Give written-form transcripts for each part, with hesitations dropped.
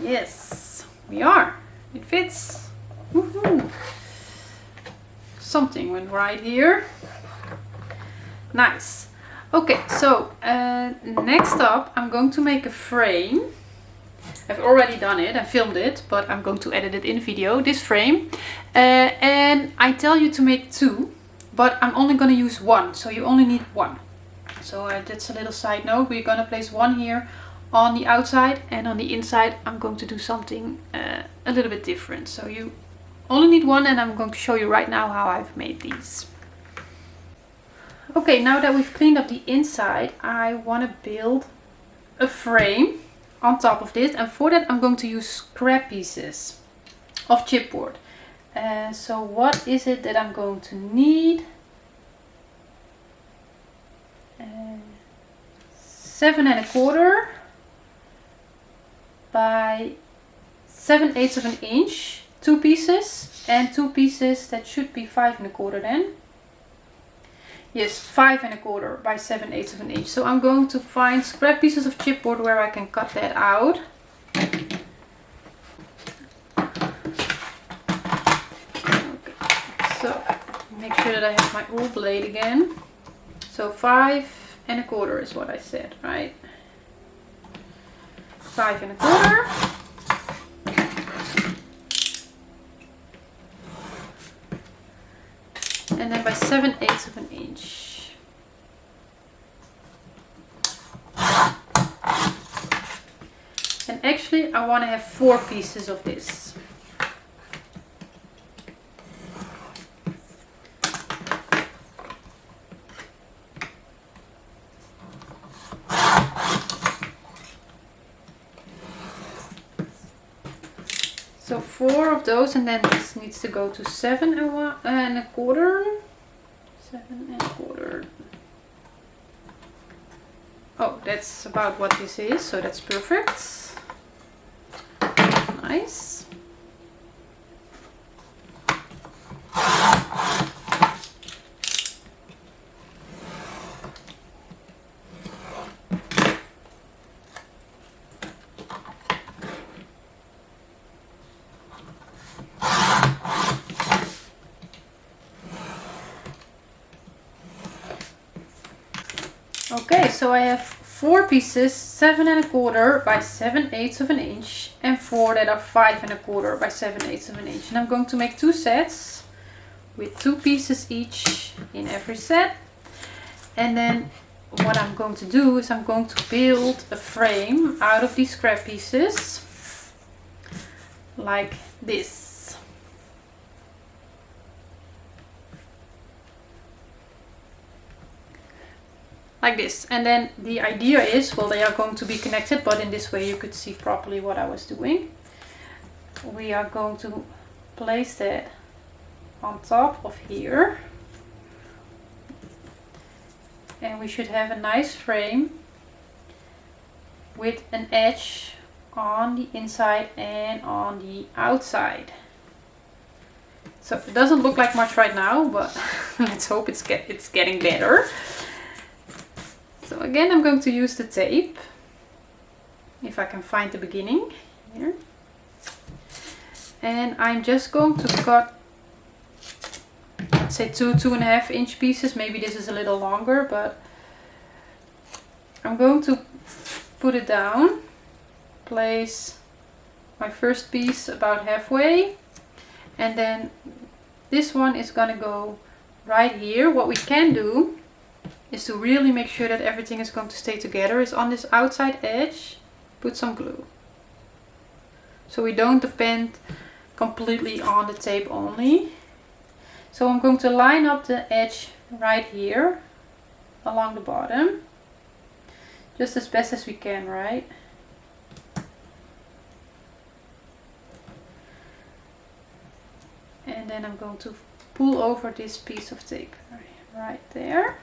Yes, we are. It fits. Woohoo! Something went right here. Nice. Okay, so next up I'm going to make a frame. I've already done it and filmed it, but I'm going to edit it in video, this frame. And I tell you to make two, but I'm only going to use one, so you only need one. So that's a little side note. We're going to place one here on the outside, and on the inside I'm going to do something a little bit different. So you only need one, and I'm going to show you right now how I've made these. Okay, now that we've cleaned up the inside, I want to build a frame on top of this, and for that I'm going to use scrap pieces of chipboard. So what is it that I'm going to need? 7 1/4 by 7/8 of an inch, 2 pieces, and 2 pieces that should be 5 1/4 then. Yes, 5 1/4 by 7/8 of an inch. So I'm going to find scrap pieces of chipboard where I can cut that out. Okay. So make sure that I have my oil blade again. So 5 1/4 is what I said, right? 5 1/4. And then by 7/8 of an inch. And actually I want to have 4 pieces of this. So 4 of those, and then this needs to go to 7 1/4. 7 1/4. Oh, that's about what this is, so that's perfect. Nice. Okay, so I have 4 pieces, 7 1/4 by 7/8 of an inch, and 4 that are 5 1/4 by 7/8 of an inch. And I'm going to make 2 sets with 2 pieces each in every set. And then what I'm going to do is I'm going to build a frame out of these scrap pieces like this. Like this. And then the idea is, well, they are going to be connected, but in this way you could see properly what I was doing. We are going to place that on top of here, and we should have a nice frame with an edge on the inside and on the outside. So it doesn't look like much right now, but let's hope it's getting better. So again, I'm going to use the tape, if I can find the beginning here. And I'm just going to cut, let's say 2.5 inch pieces. Maybe this is a little longer, but I'm going to put it down, place my first piece about halfway, and then this one is gonna go right here. What we can do is to really make sure that everything is going to stay together is on this outside edge, put some glue. So we don't depend completely on the tape only. So I'm going to line up the edge right here along the bottom, just as best as we can, right? And then I'm going to pull over this piece of tape right there.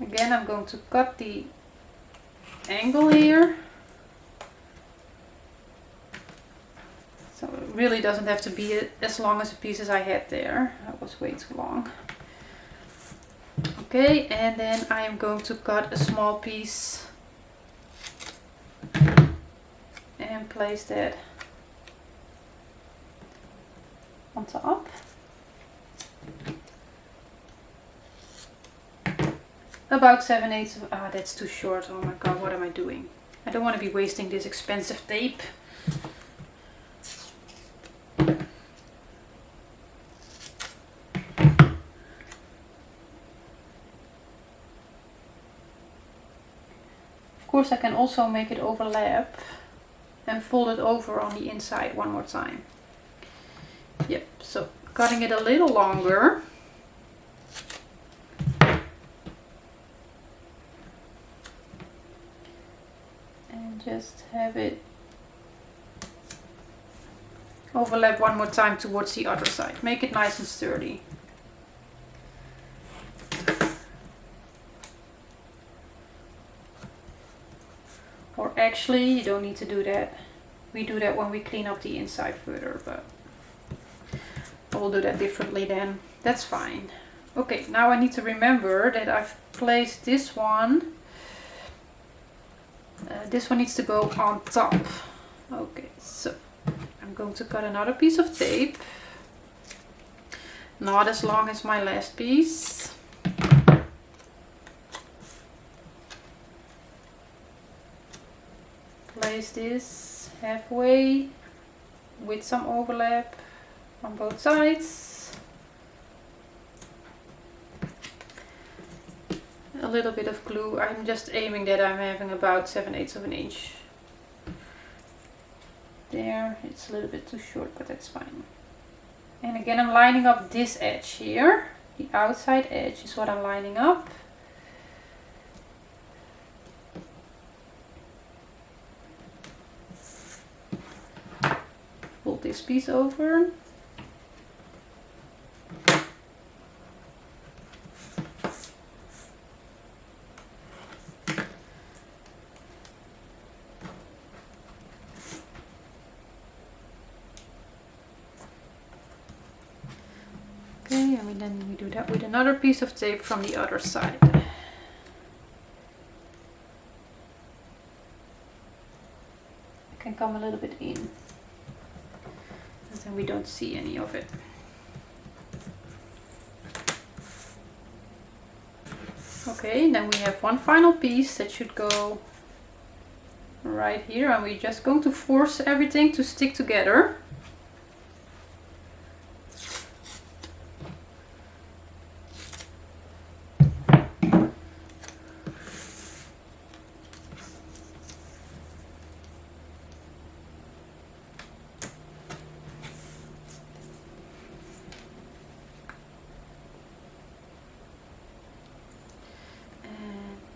Again, I'm going to cut the angle here. So it really doesn't have to be as long as the pieces I had there. That was way too long. Okay, and then I am going to cut a small piece and place that on top. About 7/8 of, that's too short. Oh my god, what am I doing? I don't want to be wasting this expensive tape. Of course I can also make it overlap and fold it over on the inside one more time. Yep, so cutting it a little longer. And just have it overlap one more time towards the other side. Make it nice and sturdy. Or actually, you don't need to do that. We do that when we clean up the inside further, but we'll do that differently then. That's fine. Okay, now I need to remember that I've placed this one. This one needs to go on top. Okay, so I'm going to cut another piece of tape. Not as long as my last piece. Place this halfway with some overlap on both sides. A little bit of glue. I'm just aiming that I'm having about 7/8 of an inch. There, it's a little bit too short, but that's fine. And again, I'm lining up this edge here. The outside edge is what I'm lining up. Fold this piece over. Okay, and then we do that with another piece of tape from the other side. It can come a little bit in, and then we don't see any of it. Okay, then we have one final piece that should go right here, and we're just going to force everything to stick together.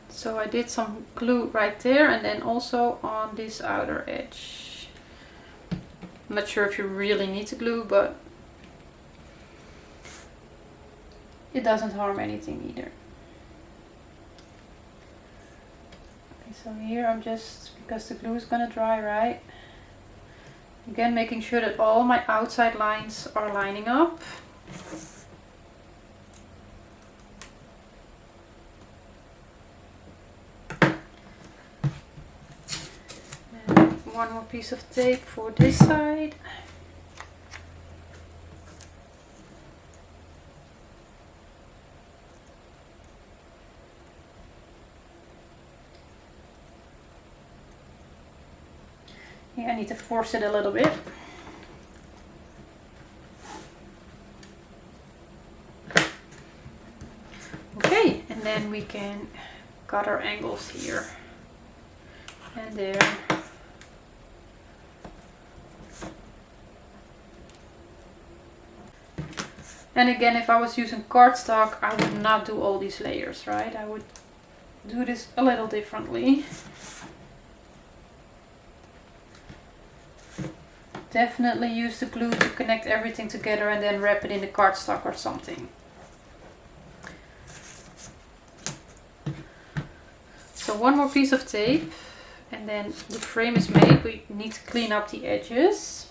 So I did some glue right there and then also on this outer edge. I'm not sure if you really need to glue, but it doesn't harm anything either. Okay, so here I'm just, because the glue is gonna dry, right? Again, making sure that all my outside lines are lining up. One more piece of tape for this side. Yeah, I need to force it a little bit. Okay, and then we can cut our angles here and there. And again, if I was using cardstock, I would not do all these layers, right? I would do this a little differently. Definitely use the glue to connect everything together and then wrap it in the cardstock or something. So one more piece of tape and then the frame is made. We need to clean up the edges.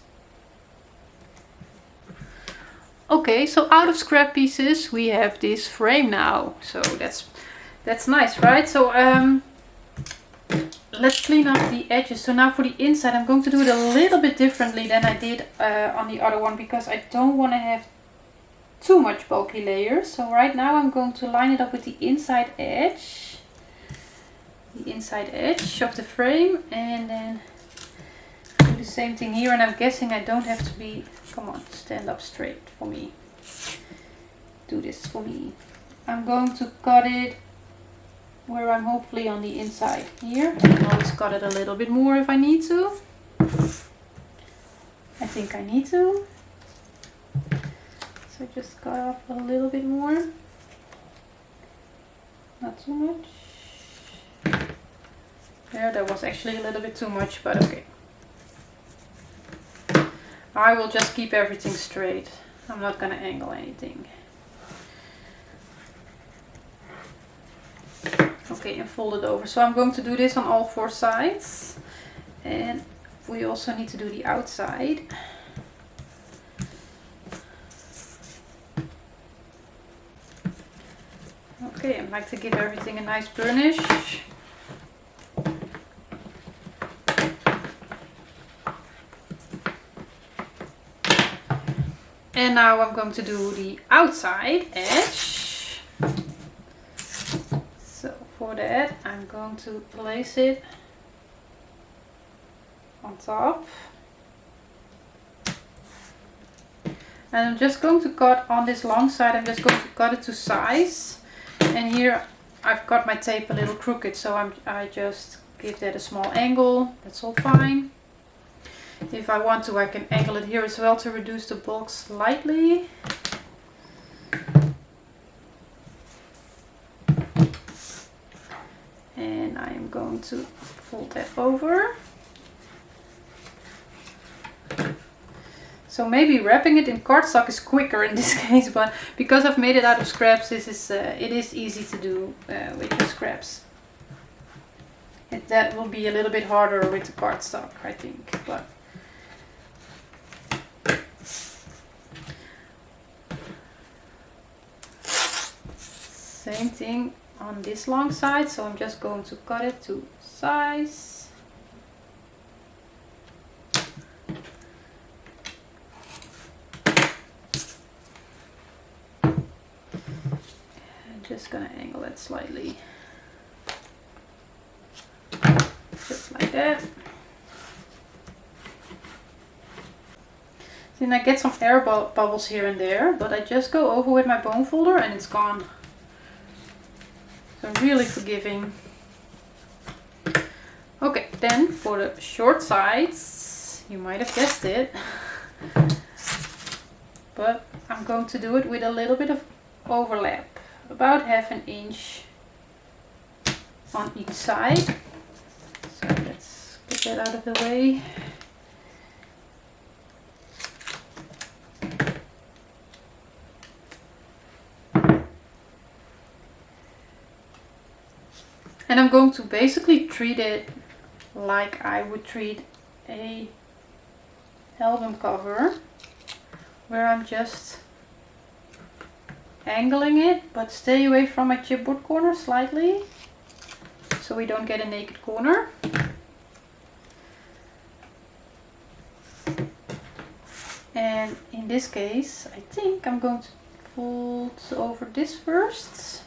Okay, so out of scrap pieces we have this frame now. So that's nice, right? So let's clean up the edges. So now for the inside, I'm going to do it a little bit differently than I did on the other one, because I don't want to have too much bulky layers. So right now I'm going to line it up with the inside edge of the frame, and then do the same thing here. And I'm guessing I don't have to be, come on, stand up straight for me. Do this for me. I'm going to cut it where I'm hopefully on the inside here. I can always cut it a little bit more if I need to. I think I need to. So just cut off a little bit more. Not too much. There, that was actually a little bit too much, but okay. I will just keep everything straight. I'm not gonna angle anything. Okay, and fold it over. So I'm going to do this on all 4 sides. And we also need to do the outside. Okay, I like to give everything a nice burnish. And now I'm going to do the outside edge. So for that, I'm going to place it on top. And I'm just going to cut on this long side, I'm just going to cut it to size. And here I've got my tape a little crooked, so I just give that a small angle. That's all fine. If I want to, I can angle it here as well to reduce the bulk slightly. And I am going to fold that over. So maybe wrapping it in cardstock is quicker in this case, but because I've made it out of scraps, it is easy to do with the scraps. That will be a little bit harder with the cardstock, I think. But same thing on this long side, so I'm just going to cut it to size. Just gonna angle it slightly, just like that. Then I get some air bubbles here and there, but I just go over with my bone folder and it's gone. So really forgiving. Okay, then for the short sides, you might have guessed it, but I'm going to do it with a little bit of overlap. About 1/2 inch on each side. So let's get that out of the way. And I'm going to basically treat it like I would treat a album cover, where I'm just angling it, but stay away from my chipboard corner slightly, so we don't get a naked corner. And in this case, I think I'm going to fold over this first.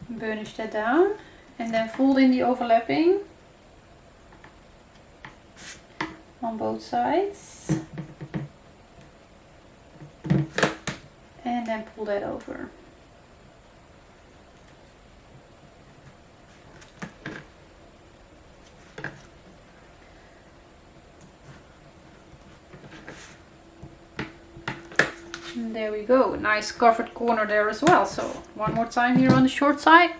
Burnish that down and then fold in the overlapping on both sides and then pull that over. And there we go, nice covered corner there as well. So one more time here on the short side.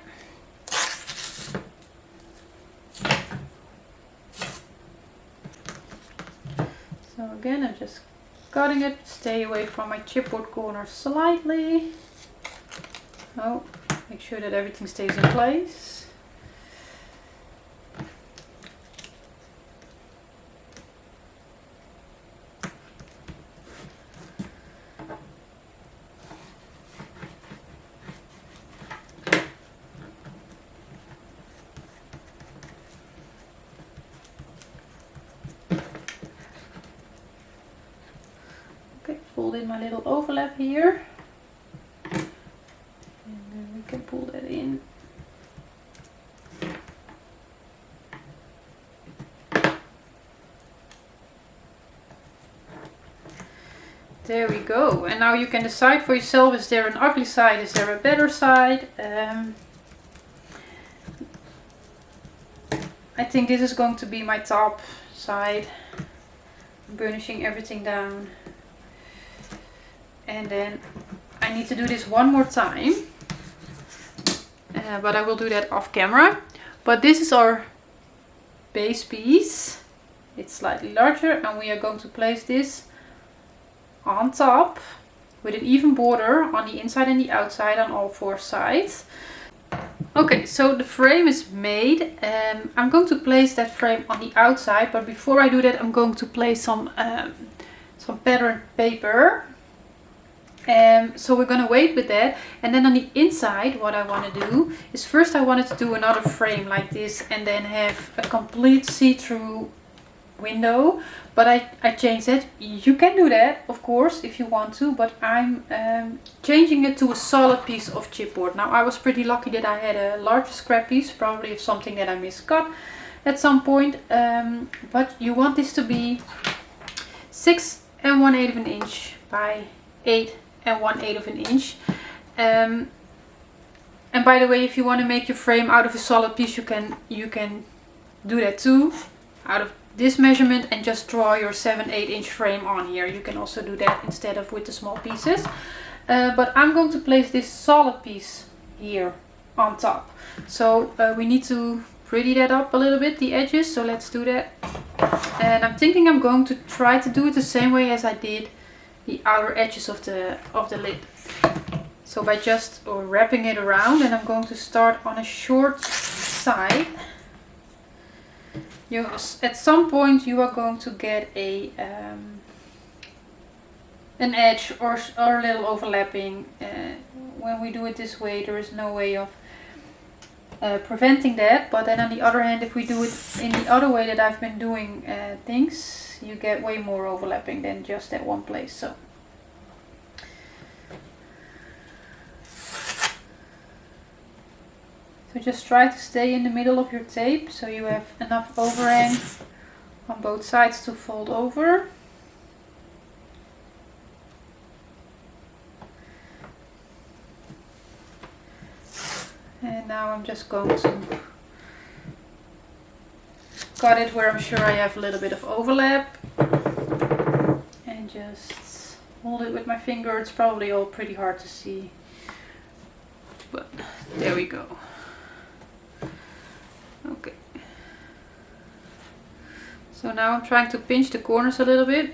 So again, I'm just cutting it, stay away from my chipboard corner slightly. Oh, make sure that everything stays in place. fold in my little overlap here. And then we can pull that in. There we go. And now you can decide for yourself, is there an ugly side, is there a better side? I think this is going to be my top side. I'm burnishing everything down. And then I need to do this one more time. But I will do that off camera. But this is our base piece. It's slightly larger and we are going to place this on top with an even border on the inside and the outside on all 4 sides. Okay, so the frame is made. I'm going to place that frame on the outside, but before I do that I'm going to place some pattern paper. So we're going to wait with that, and then on the inside what I want to do is first I wanted to do another frame like this and then have a complete see-through window, but I changed it. You can do that of course if you want to, but I'm changing it to a solid piece of chipboard. Now I was pretty lucky that I had a larger scrap piece, probably of something that I miscut at some point, but you want this to be 6 1/8 of an inch by 8 1/8 of an inch. And by the way, if you want to make your frame out of a solid piece, you can do that too, out of this measurement, and just draw your 7/8 inch frame on here. You can also do that instead of with the small pieces. But I'm going to place this solid piece here on top. So we need to pretty that up a little bit, the edges, so let's do that. And I'm thinking I'm going to try to do it the same way as I did the outer edges of the lid. So by just wrapping it around, and I'm going to start on a short side. At some point you are going to get an edge or a little overlapping. When we do it this way, there is no way of preventing that. But then on the other hand, if we do it in the other way that I've been doing things, you get way more overlapping than just at one place. So just try to stay in the middle of your tape so you have enough overhang on both sides to fold over. And now I'm just going to cut it where I'm sure I have a little bit of overlap. And just hold it with my finger. It's probably all pretty hard to see, but there we go. Okay. So now I'm trying to pinch the corners a little bit.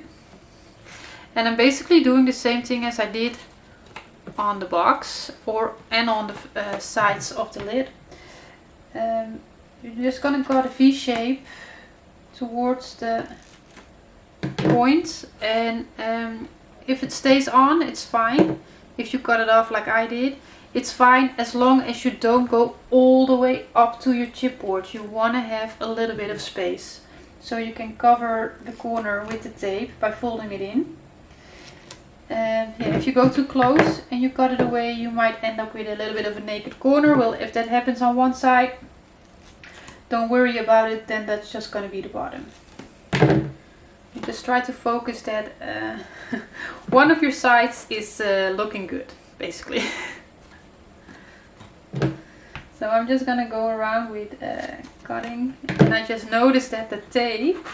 And I'm basically doing the same thing as I did on the box and on the sides of the lid. You're just gonna cut a V shape towards the point, and if it stays on, it's fine. If you cut it off like I did, it's fine, as long as you don't go all the way up to your chipboard. You want to have a little bit of space, so you can cover the corner with the tape by folding it in. And yeah, if you go too close and you cut it away, you might end up with a little bit of a naked corner. Well, if that happens on one side, don't worry about it, then that's just going to be the bottom. You just try to focus that one of your sides is looking good, basically. So I'm just gonna go around with cutting, and I just noticed that the tape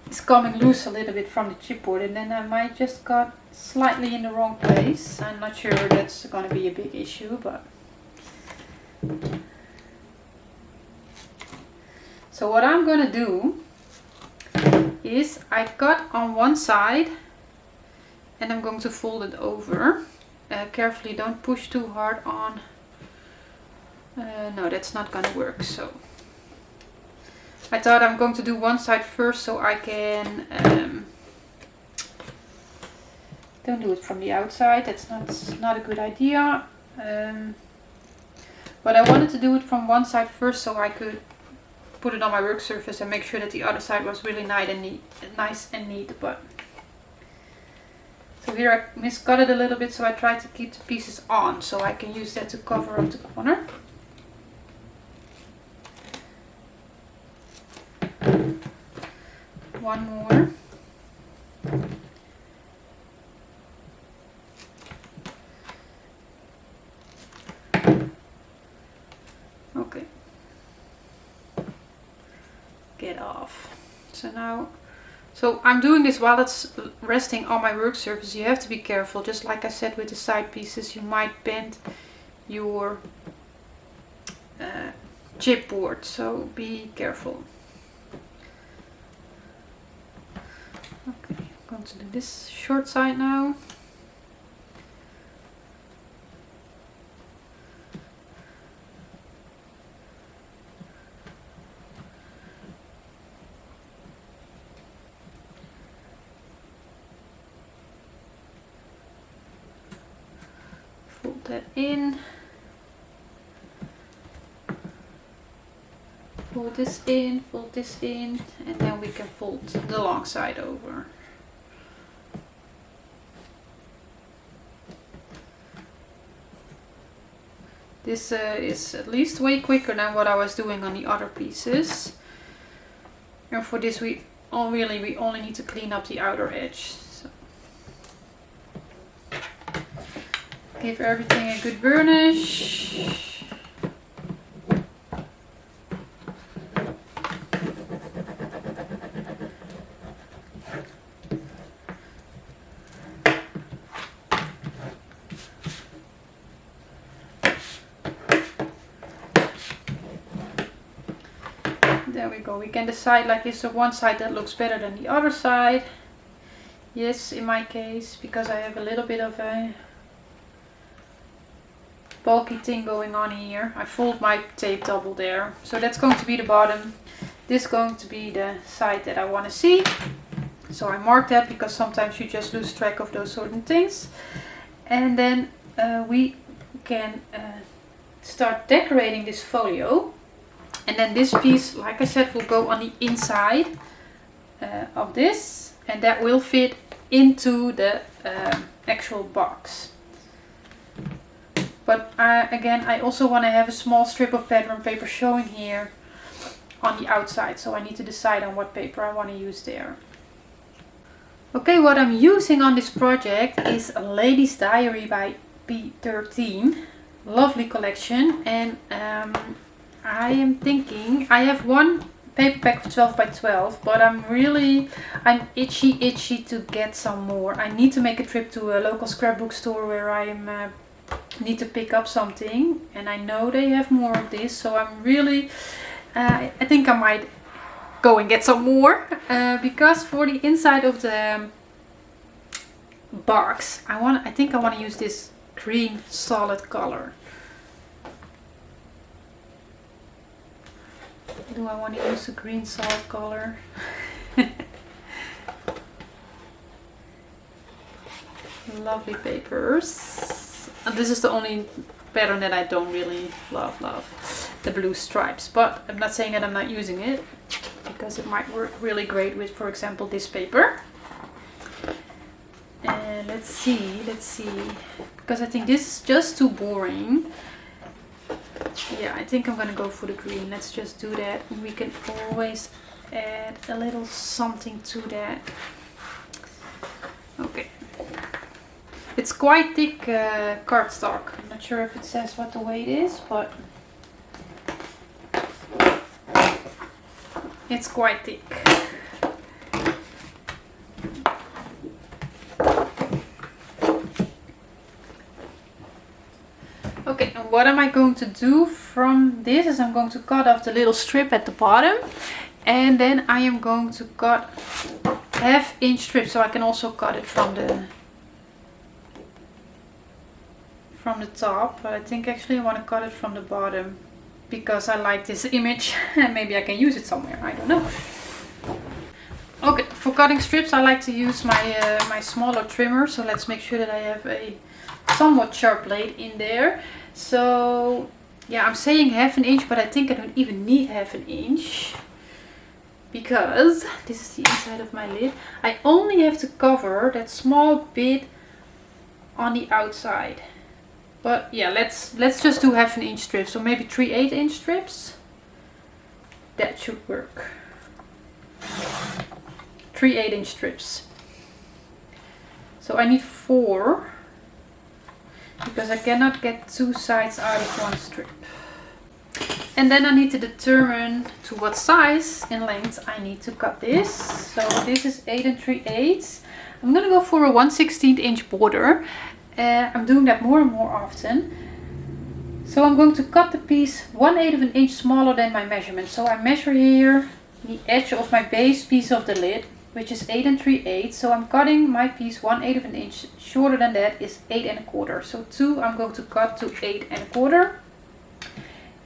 is coming loose a little bit from the chipboard, and then I might just cut slightly in the wrong place. I'm not sure that's gonna be a big issue, but so what I'm gonna do is I cut on one side and I'm going to fold it over. Carefully, don't push too hard on. No, that's not gonna work. So I thought I'm going to do one side first so I can don't do it from the outside, that's not a good idea. But I wanted to do it from one side first so I could put it on my work surface and make sure that the other side was really nice and neat. But So here I miscut it a little bit, so I try to keep the pieces on so I can use that to cover up the corner. One more. Okay. Get off. So now, so I'm doing this while it's resting on my work surface. You have to be careful, just like I said with the side pieces, you might bend your chipboard, so be careful. Okay, I'm going to do this short side now. Fold that in. Fold this in, fold this in, and then we can fold the long side over. This is at least way quicker than what I was doing on the other pieces. And for this we only need to clean up the outer edge. So give everything a good burnish. There we go. We can decide, like, is there one side that looks better than the other side? Yes, in my case, because I have a little bit of a bulky thing going on here. I fold my tape double there. So that's going to be the bottom. This is going to be the side that I want to see. So I mark that because sometimes you just lose track of those certain things. And then we can start decorating this folio. And then this piece, like I said, will go on the inside of this, and that will fit into the actual box. But again, I also want to have a small strip of pattern paper showing here on the outside, so I need to decide on what paper I want to use there. Okay, what I'm using on this project is a Lady's Diary by P13. Lovely collection, and I am thinking, I have one paper pack of 12 by 12, but I'm itchy to get some more. I need to make a trip to a local scrapbook store where I need to pick up something, and I know they have more of this, so I'm really, I think I might go and get some more, because for the inside of the box, I think I want to use this green solid color. Do I want to use a green solid color? Lovely papers. And this is the only pattern that I don't really love. The blue stripes. But I'm not saying that I'm not using it, because it might work really great with, for example, this paper. And let's see. Because I think this is just too boring. Yeah, I think I'm gonna go for the green. Let's just do that. We can always add a little something to that. Okay. It's quite thick cardstock. I'm not sure if it says what the weight is, but it's quite thick. Okay, and what am I going to do from this is I'm going to cut off the little strip at the bottom, and then I am going to cut 1/2-inch strips, so I can also cut it from the top, but I think actually I want to cut it from the bottom because I like this image and maybe I can use it somewhere, I don't know. Okay, for cutting strips I like to use my smaller trimmer, so let's make sure that I have a somewhat sharp blade in there. So yeah, I'm saying 1/2 inch, but I think I don't even need 1/2 inch because this is the inside of my lid. I only have to cover that small bit on the outside. But yeah, let's just do 1/2 inch strips, so maybe 3 8-inch strips. That should work. 3 8-inch strips. So I need 4, because I cannot get 2 sides out of 1 strip. And then I need to determine to what size in length I need to cut this. So this is 8 3/8. I'm gonna go for a 1/16 inch border. I'm doing that more and more often. So I'm going to cut the piece 1/8 of an inch smaller than my measurement. So I measure here the edge of my base piece of the lid, which is 8 3/8. So I'm cutting my piece 1/8 of an inch shorter than that is 8 1/4. So 2 I'm going to cut to 8 1/4.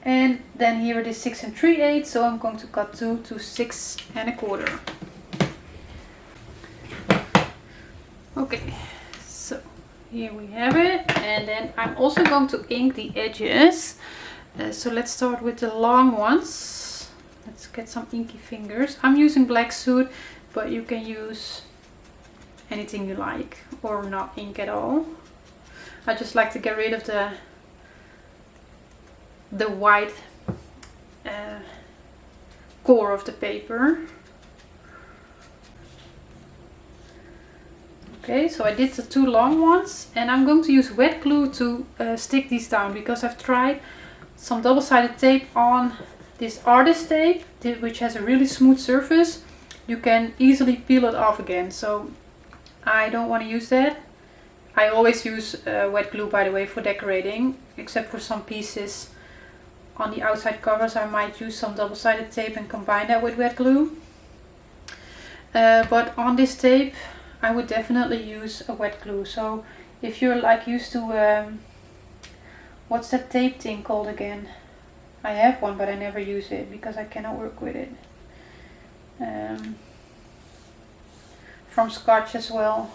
And then here it is 6 3/8. So I'm going to cut 2 to 6 1/4. Okay, so here we have it. And then I'm also going to ink the edges. So let's start with the long ones. Let's get some inky fingers. I'm using black soot, but you can use anything you like, or not ink at all. I just like to get rid of the white core of the paper. Okay, so I did the 2 long ones, and I'm going to use wet glue to stick these down, because I've tried some double-sided tape on this artist tape, which has a really smooth surface. You can easily peel it off again, so I don't want to use that. I always use wet glue, by the way, for decorating, except for some pieces on the outside covers. I might use some double-sided tape and combine that with wet glue. But on this tape I would definitely use a wet glue. So if you're like used to what's that tape thing called again? I have one, but I never use it because I cannot work with it. From Scotch as well.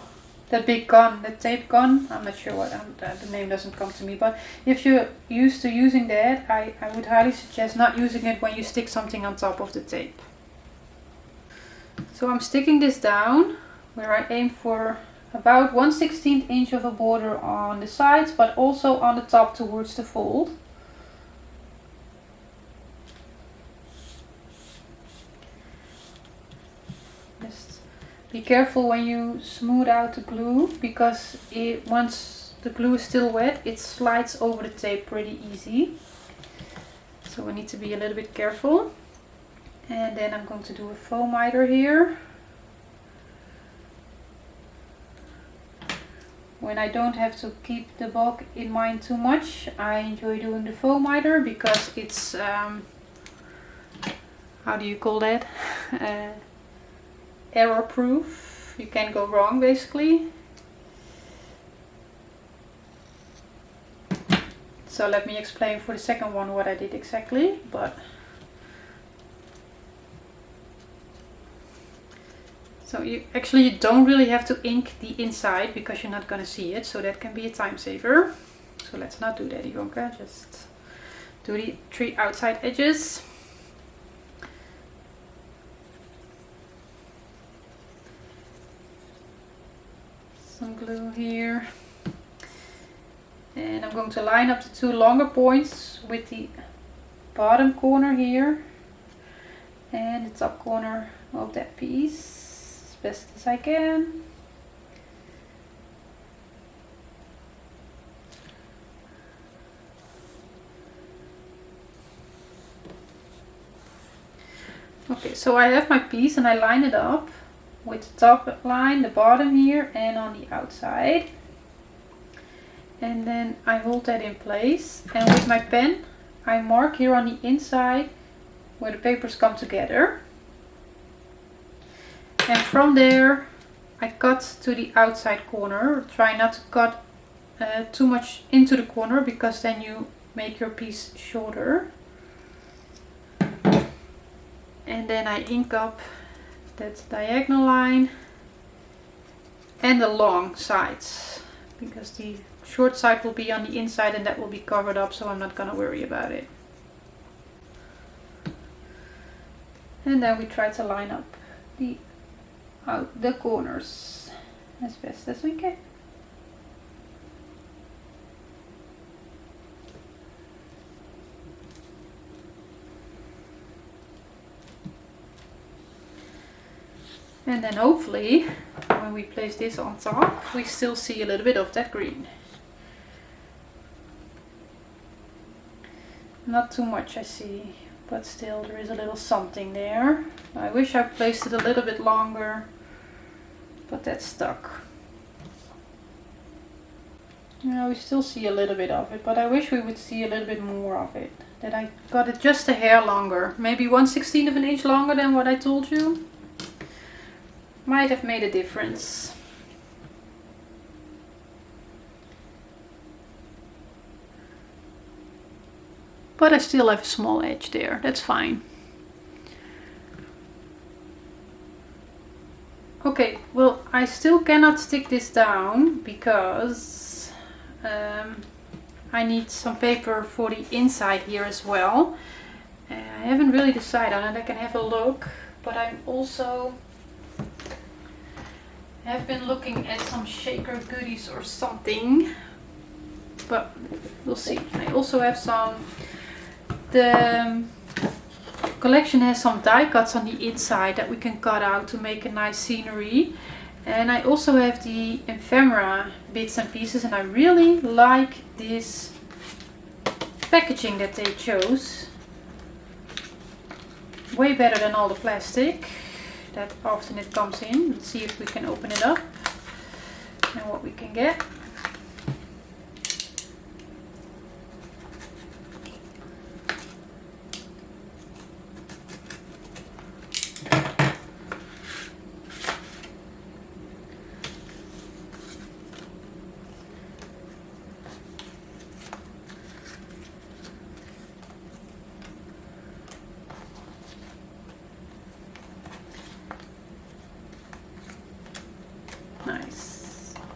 The big gun, the tape gun. I'm not sure what, the name doesn't come to me. But if you're used to using that, I would highly suggest not using it when you stick something on top of the tape. So I'm sticking this down, where I aim for about 1/16 inch of a border on the sides, but also on the top towards the fold. Just be careful when you smooth out the glue, because once the glue is still wet, it slides over the tape pretty easy. So we need to be a little bit careful. And then I'm going to do a foam miter here. When I don't have to keep the bulk in mind too much, I enjoy doing the foam miter, because it's, how do you call that? Error proof. You can't go wrong, basically. So let me explain for the second one what I did exactly. So you don't really have to ink the inside, because you're not going to see it, so that can be a time saver. So let's not do that, Ivonka. Just do the 3 outside edges. Some glue here. And I'm going to line up the 2 longer points with the bottom corner here and the top corner of that piece as best as I can. Okay, so I have my piece and I line it up with the top line, the bottom here, and on the outside. And then I hold that in place, and with my pen I mark here on the inside where the papers come together. And from there I cut to the outside corner. Try not to cut too much into the corner, because then you make your piece shorter. And then I ink up that diagonal line and the long sides, because the short side will be on the inside and that will be covered up, so I'm not gonna worry about it. And then we try to line up the corners as best as we can. And then hopefully when we place this on top, we still see a little bit of that green. Not too much I see, but still there is a little something there. I wish I placed it a little bit longer, but that's stuck. Yeah, we still see a little bit of it, but I wish we would see a little bit more of it. That I got it just a hair longer, maybe 1/16 of an inch longer than what I told you. Might have made a difference. But I still have a small edge there, that's fine. Okay, well, I still cannot stick this down because I need some paper for the inside here as well. I haven't really decided on it, I can have a look, but I'm also have been looking at some shaker goodies or something, but we'll see. I also have some, the collection has some die cuts on the inside that we can cut out to make a nice scenery. And I also have the ephemera bits and pieces, and I really like this packaging that they chose. Way better than all the plastic that often it comes in. Let's see if we can open it up and what we can get.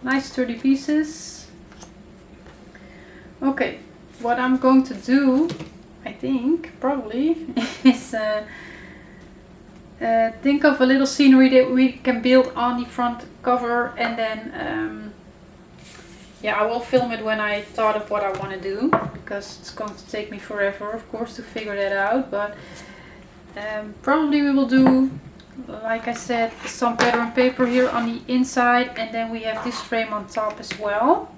Nice sturdy pieces. Okay, what I'm going to do, I think, probably, is think of a little scenery that we can build on the front cover, and then yeah, I will film it when I thought of what I want to do, because it's going to take me forever, of course, to figure that out. But probably we will do, like I said, some pattern paper here on the inside, and then we have this frame on top as well.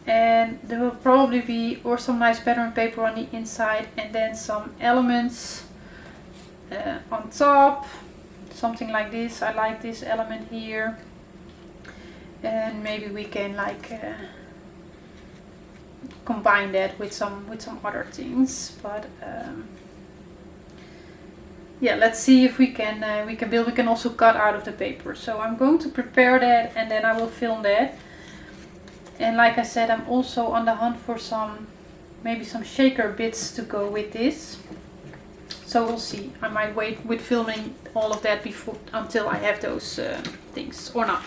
And there will probably be or some nice pattern paper on the inside, and then some elements on top, something like this. I like this element here, and maybe we can like combine that with some other things. But yeah, let's see if we can build. We can also cut out of the paper. So I'm going to prepare that, and then I will film that. And like I said, I'm also on the hunt for maybe some shaker bits to go with this. So we'll see. I might wait with filming all of that until I have those things or not.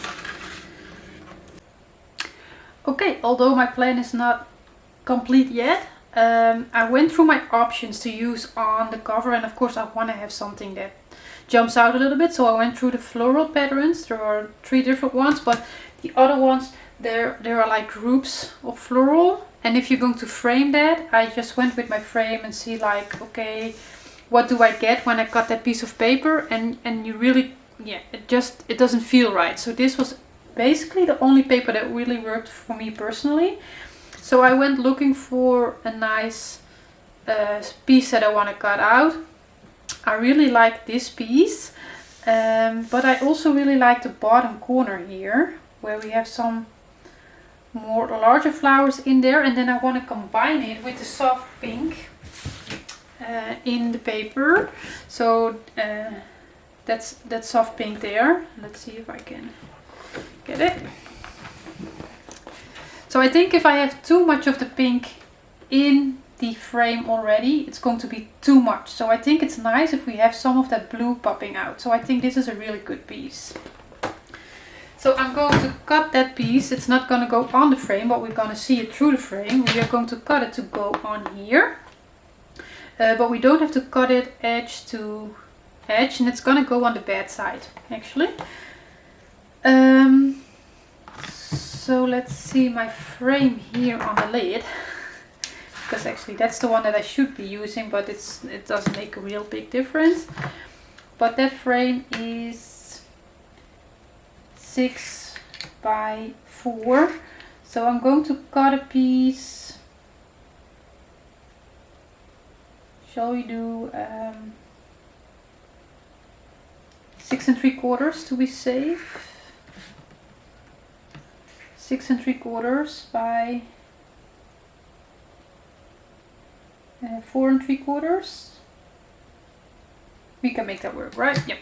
Okay, although my plan is not complete yet, I went through my options to use on the cover, and of course I want to have something that jumps out a little bit. So I went through the floral patterns. There are 3 different ones, but the other ones, there are like groups of floral. And if you're going to frame that, I just went with my frame and see like, okay, what do I get when I cut that piece of paper? And you really, yeah, it doesn't feel right. So this was basically the only paper that really worked for me personally. So I went looking for a nice piece that I want to cut out. I really like this piece, but I also really like the bottom corner here, where we have some more larger flowers in there, and then I want to combine it with the soft pink in the paper. So that's that soft pink there. Let's see if I can get it. So I think if I have too much of the pink in the frame already, it's going to be too much. So I think it's nice if we have some of that blue popping out. So I think this is a really good piece. So I'm going to cut that piece. It's not going to go on the frame, but we're going to see it through the frame. We are going to cut it to go on here. But we don't have to cut it edge to edge, and it's going to go on the bad side, actually. So let's see my frame here on the lid, because actually that's the one that I should be using, but it doesn't make a real big difference. but that frame is 6 by 4. So I'm going to cut a piece. Shall we do 6 3/4 to be safe? 6 3/4 by 4 3/4. We can make that work, right? Yep.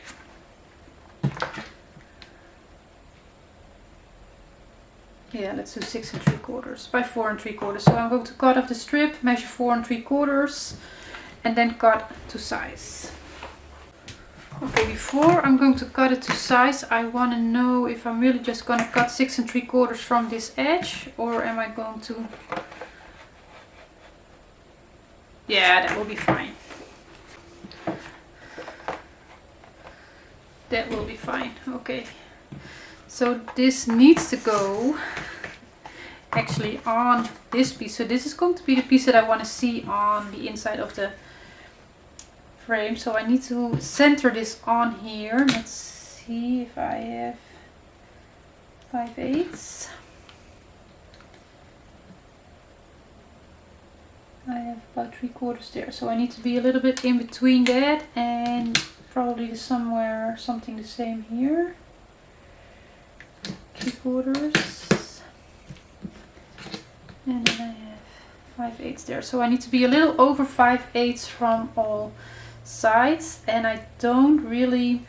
Yeah, let's do 6 3/4 by 4 3/4. So I'm going to cut off the strip, measure 4 3/4, and then cut to size. Okay, before I'm going to cut it to size, I want to know if I'm really just going to cut 6 3/4 from this edge, or am I going to... Yeah, that will be fine. That will be fine. Okay. So this needs to go actually on this piece. So this is going to be the piece that I want to see on the inside of the frame. So I need to center this on here. Let's see if I have 5/8. I have about 3/4 there. So I need to be a little bit in between that and probably somewhere something the same here. 3/4. And then I have 5/8 there. So I need to be a little over 5/8 from all sides, and I don't really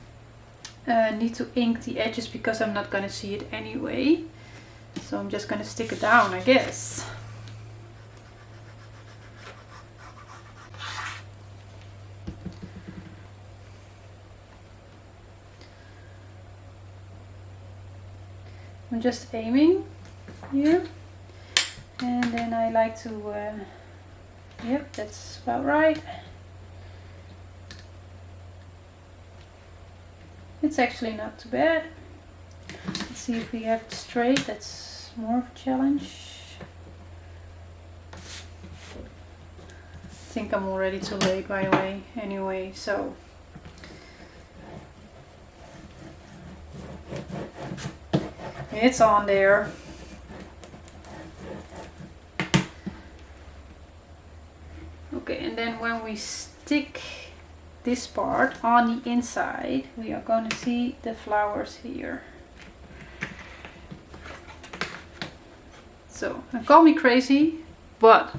need to ink the edges because I'm not going to see it anyway. So I'm just going to stick it down, I guess. I'm just aiming here, and then I like to, yep, that's about right. It's actually not too bad. Let's see if we have it straight. That's more of a challenge. I think I'm already too late, by the way, anyway, so. It's on there. Okay, and then when we stick this part on the inside, we are going to see the flowers here. So, call me crazy, but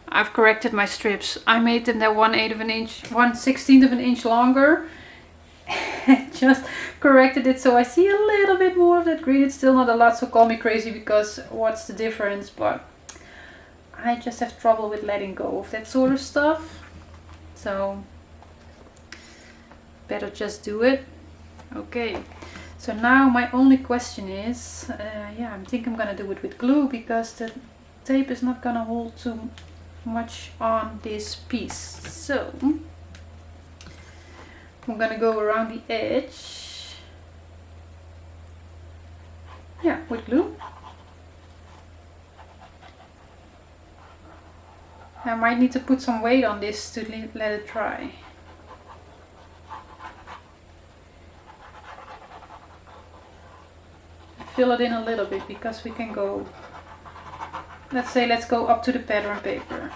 I've corrected my strips. I made them that 1/8 of an inch, 1/16 of an inch longer. Just corrected it so I see a little bit more of that green. It's still not a lot, so call me crazy, because what's the difference? But I just have trouble with letting go of that sort of stuff, so better just do it. Okay, so now my only question is, yeah, I think I'm gonna do it with glue, because the tape is not gonna hold too much on this piece. So I'm gonna go around the edge, yeah, with glue. I might need to put some weight on this to let it dry. Fill it in a little bit, because we can go, let's go up to the pattern paper.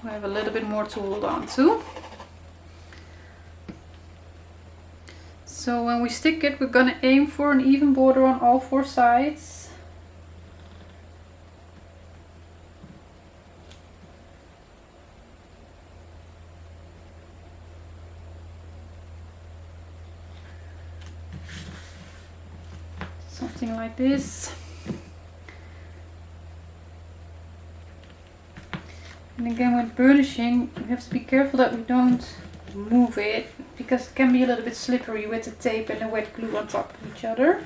We have a little bit more to hold on to. So when we stick it, we're gonna aim for an even border on all 4 sides. Something like this. And again, with burnishing, you have to be careful that we don't move it, because it can be a little bit slippery with the tape and the wet glue on top of each other.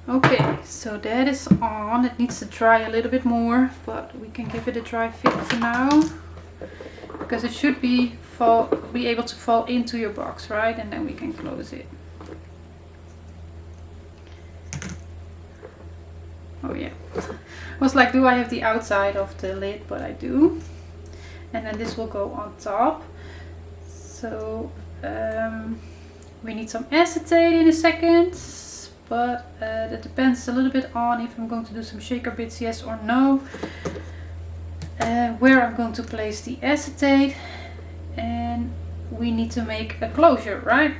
Okay, so that is on. It needs to dry a little bit more, but we can give it a dry fit for now, because it should be able to fall into your box, right? And then we can close it. Oh yeah. I was like, do I have the outside of the lid? But I do. And then this will go on top. So we need some acetate in a second. But that depends a little bit on if I'm going to do some shaker bits, yes or no. Where I'm going to place the acetate. And we need to make a closure, right?